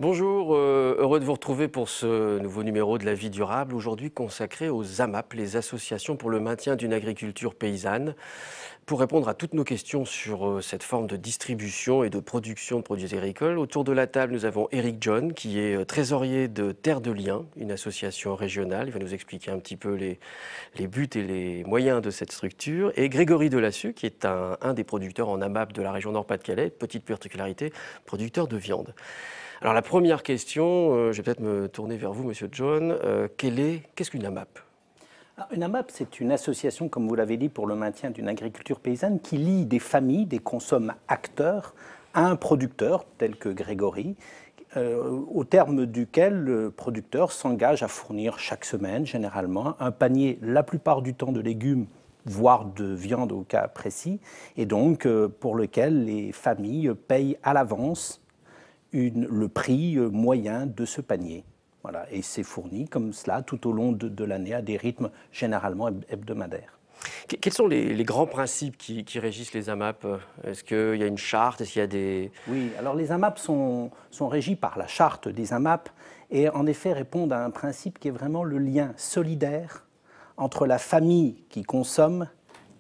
Bonjour, heureux de vous retrouver pour ce nouveau numéro de La Vie durable, aujourd'hui consacré aux AMAP, les associations pour le maintien d'une agriculture paysanne. Pour répondre à toutes nos questions sur cette forme de distribution et de production de produits agricoles, autour de la table, nous avons Eric John, qui est trésorier de Terre de Liens, une association régionale. Il va nous expliquer un petit peu les buts et les moyens de cette structure. Et Grégory Delassus, qui est un des producteurs en AMAP de la région Nord-Pas-de-Calais, petite particularité, producteur de viande. Alors la première question, je vais peut-être me tourner vers vous, Monsieur John. Qu'est-ce qu'une AMAP? Une AMAP, c'est une association, comme vous l'avez dit, pour le maintien d'une agriculture paysanne qui lie des familles, des consommateurs, à un producteur, tel que Grégory, au terme duquel le producteur s'engage à fournir chaque semaine, généralement, un panier, la plupart du temps de légumes, voire de viande au cas précis, et donc pour lequel les familles payent à l'avance le prix moyen de ce panier. Voilà, et c'est fourni comme cela tout au long de l'année à des rythmes généralement hebdomadaires. Quels sont les grands principes qui régissent les AMAP? Est-ce qu'il y a une charte? Est-ce qu'il y a des... Oui, alors les AMAP sont régis par la charte des AMAP et en effet répondent à un principe qui est vraiment le lien solidaire entre la famille qui consomme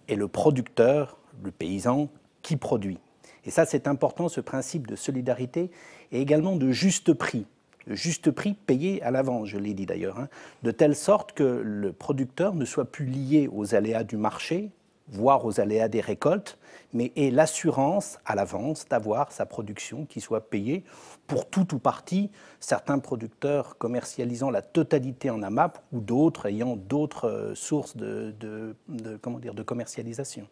et le producteur, le paysan qui produit. Et ça, c'est important, ce principe de solidarité et également de juste prix. Le juste prix payé à l'avance, je l'ai dit d'ailleurs, de telle sorte que le producteur ne soit plus lié aux aléas du marché, voire aux aléas des récoltes, mais ait l'assurance à l'avance d'avoir sa production qui soit payée pour tout ou partie, certains producteurs commercialisant la totalité en AMAP ou d'autres ayant d'autres sources de commercialisation.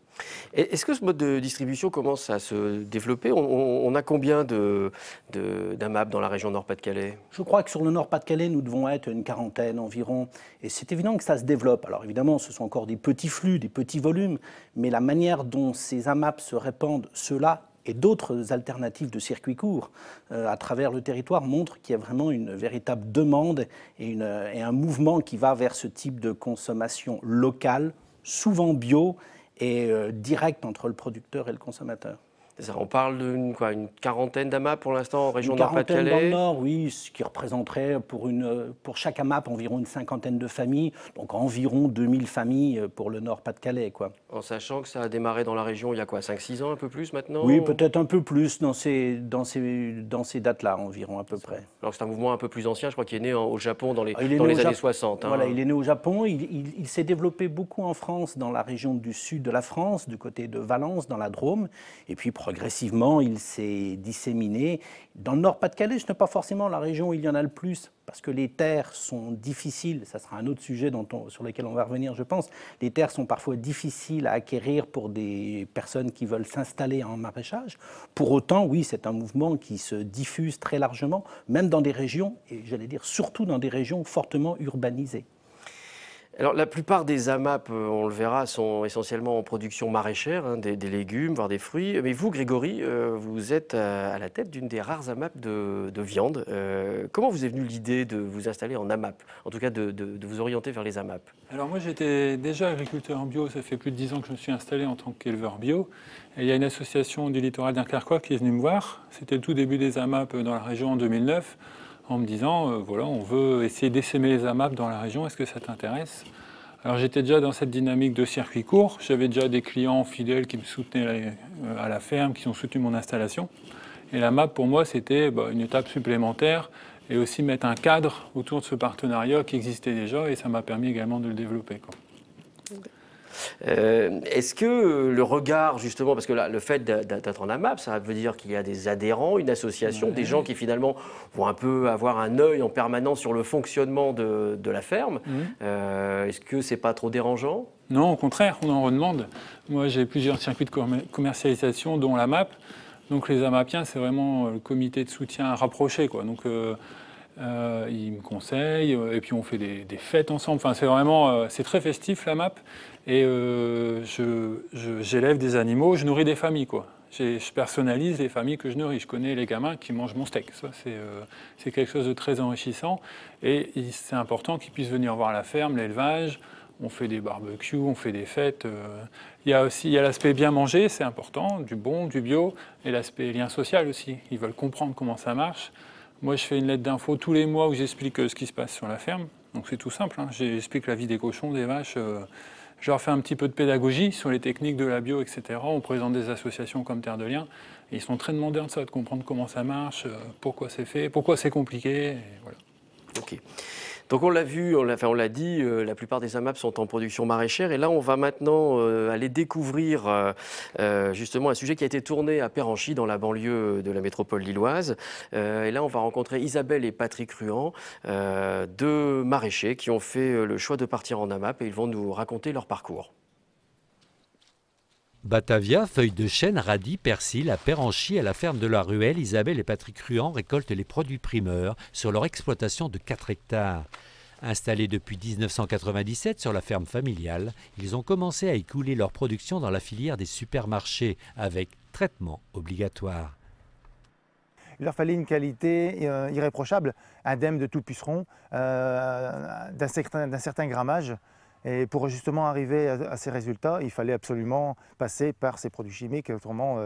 Est-ce que ce mode de distribution commence à se développer? On a combien d'AMAP dans la région Nord-Pas-de-Calais? Je crois que sur le Nord-Pas-de-Calais, nous devons être une quarantaine environ. Et c'est évident que ça se développe. Alors évidemment, ce sont encore des petits flux, des petits volumes, mais la manière dont ces AMAP se répandent, ceux-là et d'autres alternatives de circuits courts à travers le territoire montrent qu'il y a vraiment une véritable demande et un mouvement qui va vers ce type de consommation locale, souvent bio et directe entre le producteur et le consommateur. On parle d'une une quarantaine d'AMAP pour l'instant en région Une quarantaine dans le Nord-Pas-de-Calais? Nord, oui, ce qui représenterait pour chaque AMAP environ une cinquantaine de familles, donc environ 2000 familles pour le Nord-Pas-de-Calais, quoi. En sachant que ça a démarré dans la région il y a quoi, 5-6 ans, un peu plus maintenant? Oui, peut-être un peu plus dans ces dates-là, environ à peu près. Alors c'est un mouvement un peu plus ancien, je crois qu'il est né au Japon dans les Il années 60. Voilà, il est né au Japon, il s'est développé beaucoup en France, dans la région du sud de la France, du côté de Valence, dans la Drôme, et puis progressivement, il s'est disséminé. Dans le Nord-Pas-de-Calais, ce n'est pas forcément la région où il y en a le plus, parce que les terres sont difficiles, ça sera un autre sujet sur lequel on va revenir, je pense. Les terres sont parfois difficiles à acquérir pour des personnes qui veulent s'installer en maraîchage. Pour autant, oui, c'est un mouvement qui se diffuse très largement, même dans des régions, et j'allais dire surtout dans des régions fortement urbanisées. Alors la plupart des AMAP, on le verra, sont essentiellement en production maraîchère, des légumes, voire des fruits. Mais vous, Grégory, vous êtes à la tête d'une des rares AMAP de viande. Comment vous est venue l'idée de vous installer en AMAP, en tout cas de vous orienter vers les AMAP? Alors moi j'étais déjà agriculteur en bio, ça fait plus de 10 ans que je me suis installé en tant qu'éleveur bio. Et il y a une association du littoral dunkerquois qui est venue me voir. C'était le tout début des AMAP dans la région en 2009, en me disant voilà, on veut essayer d'essaimer les AMAP dans la région, est-ce que ça t'intéresse? Alors j'étais déjà dans cette dynamique de circuit court, j'avais déjà des clients fidèles qui me soutenaient à la ferme, qui ont soutenu mon installation. Et la MAP pour moi c'était une étape supplémentaire et aussi mettre un cadre autour de ce partenariat qui existait déjà et ça m'a permis également de le développer, quoi. Est-ce que le regard, justement, parce que là, le fait d'être en AMAP, ça veut dire qu'il y a des adhérents, une association, Ouais. des gens qui finalement vont un peu avoir un œil en permanence sur le fonctionnement de la ferme. Est-ce que c'est pas trop dérangeant? Non, au contraire, on en redemande. Moi j'ai plusieurs circuits de commercialisation dont la MAP. Donc les AMAPiens c'est vraiment le comité de soutien rapproché, quoi. Donc ils me conseillent et puis on fait des fêtes ensemble. Enfin, c'est vraiment, c'est très festif la MAP. Et j'élève des animaux, je nourris des familles, quoi. Je personnalise les familles que je nourris. Je connais les gamins qui mangent mon steak. Ça, c'est quelque chose de très enrichissant. Et c'est important qu'ils puissent venir voir la ferme, l'élevage. On fait des barbecues, on fait des fêtes. Il y a l'aspect bien manger, c'est important, du bon, du bio, et l'aspect lien social aussi. Ils veulent comprendre comment ça marche. Moi, je fais une lettre d'info tous les mois où j'explique ce qui se passe sur la ferme. Donc c'est tout simple, hein. J'explique la vie des cochons, des vaches. Je leur fais un petit peu de pédagogie sur les techniques de la bio, etc. On présente des associations comme Terre de Liens. Et ils sont très demandeurs de ça, de comprendre comment ça marche, pourquoi c'est fait, pourquoi c'est compliqué. Et voilà. Ok. Donc on l'a vu, on l'a dit, la plupart des AMAP sont en production maraîchère. Et là, on va maintenant aller découvrir justement un sujet qui a été tourné à Péranchy, dans la banlieue de la métropole lilloise. Et là, on va rencontrer Isabelle et Patrick Ruan, deux maraîchers qui ont fait le choix de partir en AMAP et ils vont nous raconter leur parcours. Batavia, feuilles de chêne, radis, persil, à Péranchy, à la ferme de la Ruelle, Isabelle et Patrick Ruan récoltent les produits primeurs sur leur exploitation de 4 hectares. Installés depuis 1997 sur la ferme familiale, ils ont commencé à écouler leur production dans la filière des supermarchés avec traitement obligatoire. Il leur fallait une qualité irréprochable, indemne de tout puceron, d'un certain grammage. Et pour justement arriver à ces résultats, il fallait absolument passer par ces produits chimiques, autrement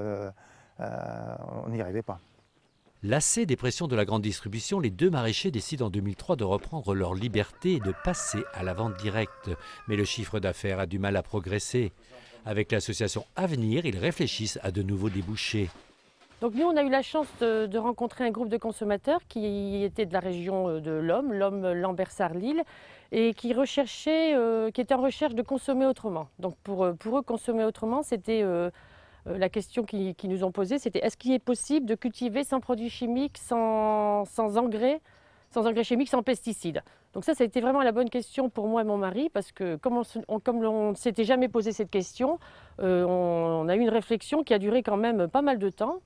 on n'y arrivait pas. Lassés des pressions de la grande distribution, les deux maraîchers décident en 2003 de reprendre leur liberté et de passer à la vente directe. Mais le chiffre d'affaires a du mal à progresser. Avec l'association Avenir, ils réfléchissent à de nouveaux débouchés. Donc nous, on a eu la chance de rencontrer un groupe de consommateurs qui était de la région de l'Homme Lambersart-Lille, et qui étaient en recherche de consommer autrement. Donc pour eux, consommer autrement, c'était la question qu'ils nous ont posée, c'était est-ce qu'il est possible de cultiver sans produits chimiques, sans engrais chimiques, sans pesticides. Donc ça a été vraiment la bonne question pour moi et mon mari, parce que comme on ne s'était jamais posé cette question, on a eu une réflexion qui a duré quand même pas mal de temps.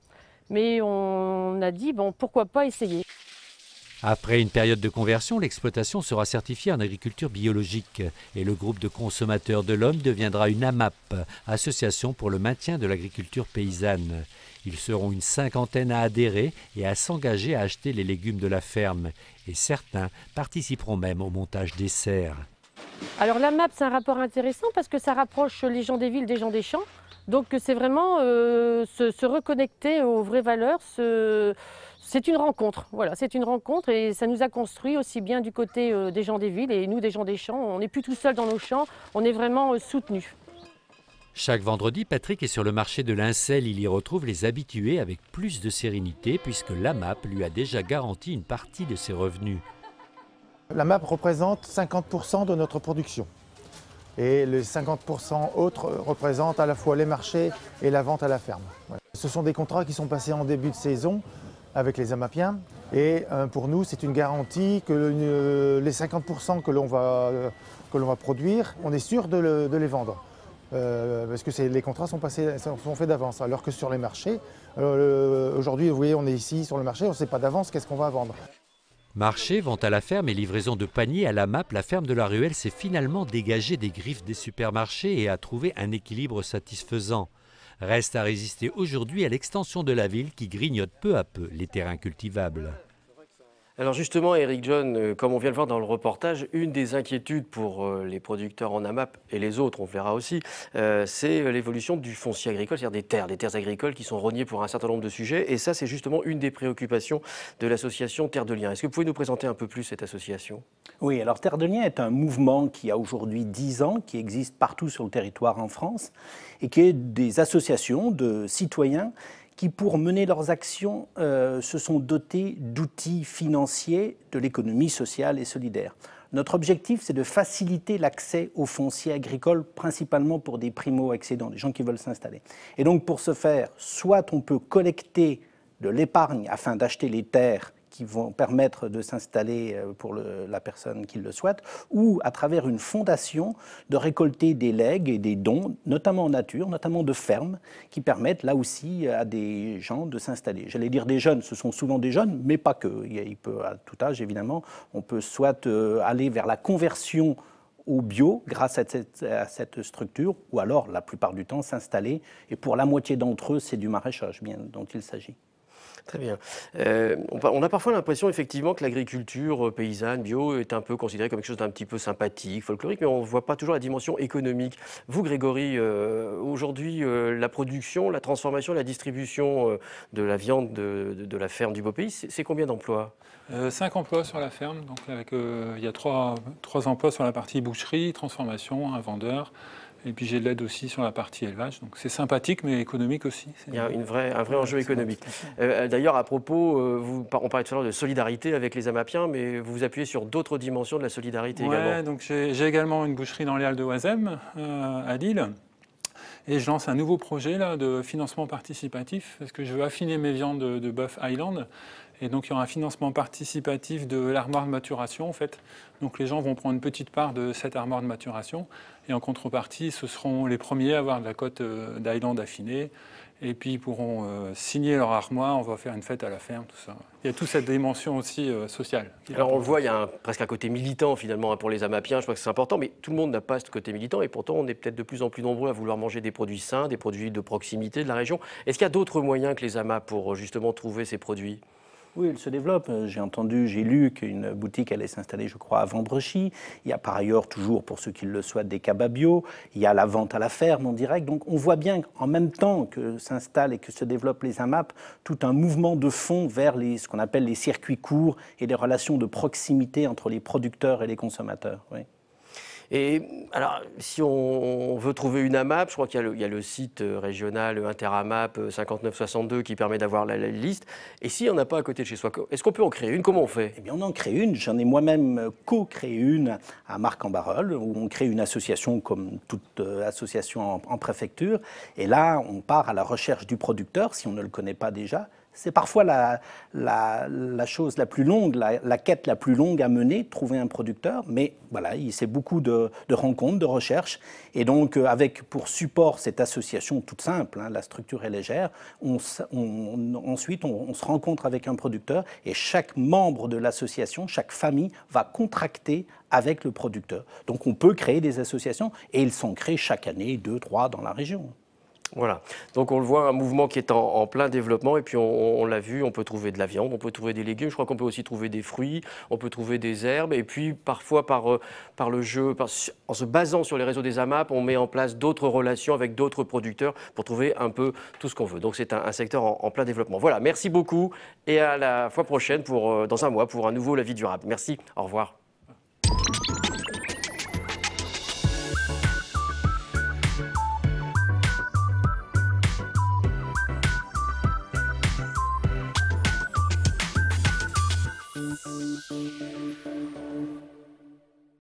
Mais on a dit, bon, pourquoi pas essayer. Après une période de conversion, l'exploitation sera certifiée en agriculture biologique et le groupe de consommateurs de l'Homme deviendra une AMAP, Association pour le maintien de l'agriculture paysanne. Ils seront une 50aine à adhérer et à s'engager à acheter les légumes de la ferme. Et certains participeront même au montage des serres. Alors l'AMAP, c'est un rapport intéressant parce que ça rapproche les gens des villes des gens des champs. Donc c'est vraiment se reconnecter aux vraies valeurs. C'est une rencontre, voilà, c'est une rencontre et ça nous a construit aussi bien du côté des gens des villes et nous des gens des champs. On n'est plus tout seul dans nos champs, on est vraiment soutenus. Chaque vendredi, Patrick est sur le marché de l'Incel. Il y retrouve les habitués avec plus de sérénité puisque l'AMAP lui a déjà garanti une partie de ses revenus. L'AMAP représente 50% de notre production. Et les 50% autres représentent à la fois les marchés et la vente à la ferme. Voilà. Ce sont des contrats qui sont passés en début de saison avec les AMAPiens. Et pour nous, c'est une garantie que les 50% que l'on va produire, on est sûr de les vendre. Parce que les contrats sont faits d'avance. Alors que sur les marchés, aujourd'hui, vous voyez, on est ici sur le marché, on ne sait pas d'avance qu'est-ce qu'on va vendre. Marché, vente à la ferme et livraison de paniers à l'AMAP, la ferme de la Ruelle s'est finalement dégagée des griffes des supermarchés et a trouvé un équilibre satisfaisant. Reste à résister aujourd'hui à l'extension de la ville qui grignote peu à peu les terrains cultivables. Alors justement, Eric John, comme on vient de le voir dans le reportage, une des inquiétudes pour les producteurs en AMAP et les autres, on le verra aussi, c'est l'évolution du foncier agricole, c'est-à-dire des terres agricoles qui sont rognées pour un certain nombre de sujets. Et ça, c'est justement une des préoccupations de l'association Terre de Liens. Est-ce que vous pouvez nous présenter un peu plus cette association ? Oui, alors Terre de Liens est un mouvement qui a aujourd'hui 10 ans, qui existe partout sur le territoire en France, et qui est des associations de citoyens qui, pour mener leurs actions, se sont dotés d'outils financiers de l'économie sociale et solidaire. Notre objectif, c'est de faciliter l'accès au foncier agricole, principalement pour des primo-accédants, des gens qui veulent s'installer. Et donc, pour ce faire, soit on peut collecter de l'épargne afin d'acheter les terres qui vont permettre de s'installer pour la personne qui le souhaite, ou à travers une fondation de récolter des legs et des dons, notamment en nature, notamment de fermes, qui permettent là aussi à des gens de s'installer. J'allais dire des jeunes, ce sont souvent des jeunes, mais pas que. Il peut, à tout âge, évidemment, on peut soit aller vers la conversion au bio grâce à cette structure, ou alors, la plupart du temps, s'installer. Et pour la moitié d'entre eux, c'est du maraîchage bien dont il s'agit. Très bien. On a parfois l'impression effectivement que l'agriculture paysanne bio est un peu considérée comme quelque chose d'un petit peu sympathique, folklorique, mais on ne voit pas toujours la dimension économique. Vous, Grégory, aujourd'hui, la production, la transformation, la distribution de la viande de la ferme du Beau-Pays, c'est combien d'emplois? 5 emplois sur la ferme, donc avec, il y a 3 emplois sur la partie boucherie, transformation, un vendeur, et puis j'ai de l'aide aussi sur la partie élevage. Donc c'est sympathique mais économique aussi. Il y a un vrai enjeu économique. D'ailleurs, à propos, on parlait tout à l'heure de solidarité avec les Amapiens, mais vous vous appuyez sur d'autres dimensions de la solidarité également. Donc j'ai également une boucherie dans les Halles de Oisem, à Lille. Et je lance un nouveau projet là, de financement participatif, parce que je veux affiner mes viandes de bœuf Highland. Et donc il y aura un financement participatif de l'armoire de maturation en fait. Donc les gens vont prendre une petite part de cette armoire de maturation. Et en contrepartie, ce seront les premiers à avoir de la côte d'Highland affinée. Et puis ils pourront signer leur armoire, on va faire une fête à la ferme, tout ça. Il y a toute cette dimension aussi sociale. Alors on le voit, il y a presque un côté militant finalement pour les Amapiens, je crois que c'est important, mais tout le monde n'a pas ce côté militant et pourtant on est peut-être de plus en plus nombreux à vouloir manger des produits sains, des produits de proximité de la région. Est-ce qu'il y a d'autres moyens que les AMAP pour justement trouver ces produits ? Oui, elle se développe. J'ai lu qu'une boutique allait s'installer, je crois, à Vambrechy. Il y a par ailleurs, toujours pour ceux qui le souhaitent, des cabas bio. Il y a la vente à la ferme en direct. Donc on voit bien qu'en même temps que s'installent et que se développent les AMAP, tout un mouvement de fond vers ce qu'on appelle les circuits courts et des relations de proximité entre les producteurs et les consommateurs. Oui. Et alors, si on veut trouver une AMAP, je crois qu'il y a le site régional Interamap 5962 qui permet d'avoir la liste. Et s'il n'y en a pas à côté de chez soi, est-ce qu'on peut en créer une? Comment on fait? Eh bien, on en crée une. J'en ai moi-même co-créé une à Marc-en-Barœul, où on crée une association comme toute association en préfecture. Et là, on part à la recherche du producteur, si on ne le connaît pas déjà. C'est parfois la chose la plus longue, la quête la plus longue à mener, trouver un producteur. Mais voilà, c'est beaucoup de rencontres, de recherches. Et donc, avec pour support cette association toute simple, la structure est légère, ensuite on se rencontre avec un producteur et chaque membre de l'association, chaque famille va contracter avec le producteur. Donc on peut créer des associations et ils sont créés chaque année, 2, 3 dans la région. Voilà, donc on le voit, un mouvement qui est en plein développement et puis on l'a vu, on peut trouver de la viande, on peut trouver des légumes, je crois qu'on peut aussi trouver des fruits, on peut trouver des herbes et puis parfois par le jeu, en se basant sur les réseaux des AMAP, on met en place d'autres relations avec d'autres producteurs pour trouver un peu tout ce qu'on veut. Donc c'est un secteur en plein développement. Voilà, merci beaucoup et à la fois prochaine, dans un mois, pour un nouveau La Vie durable. Merci, au revoir.